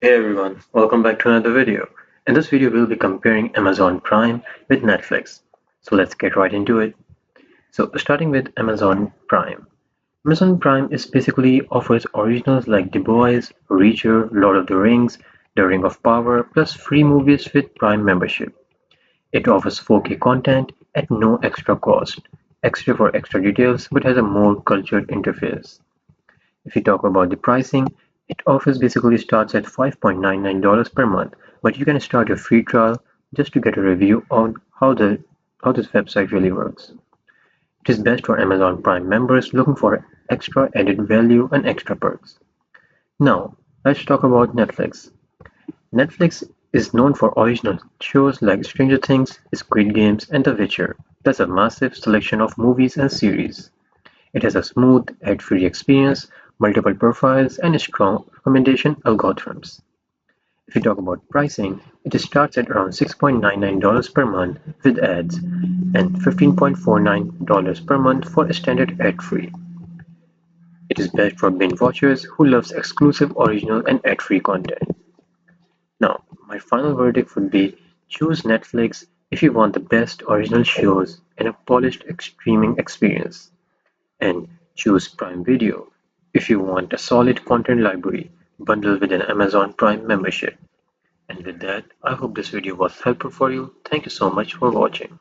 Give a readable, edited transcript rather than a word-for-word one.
Hey everyone, welcome back to another video. In this video, we'll be comparing Amazon Prime with Netflix. So let's get right into it. So starting with Amazon Prime. Amazon Prime is basically offers originals like The Boys, Reacher, Lord of the Rings, The Ring of Power, plus free movies with Prime membership. It offers 4K content at no extra cost, extra for extra details, but has a more cultured interface. If we talk about the pricing, it offers basically starts at $5.99 per month, but you can start your free trial just to get a review on how this website really works. It is best for Amazon Prime members looking for extra added value and extra perks. Now, let's talk about Netflix. Netflix is known for original shows like Stranger Things, Squid Games, and The Witcher, plus a massive selection of movies and series. It has a smooth, ad-free experience, multiple profiles, and strong recommendation algorithms. If we talk about pricing, it starts at around $6.99 per month with ads and $15.49 per month for standard ad-free. It is best for binge watchers who loves exclusive original and ad-free content. Now, my final verdict would be choose Netflix if you want the best original shows and a polished streaming experience. And choose Prime Video if you want a solid content library bundled with an Amazon Prime membership. And with that, I hope this video was helpful for you. Thank you so much for watching.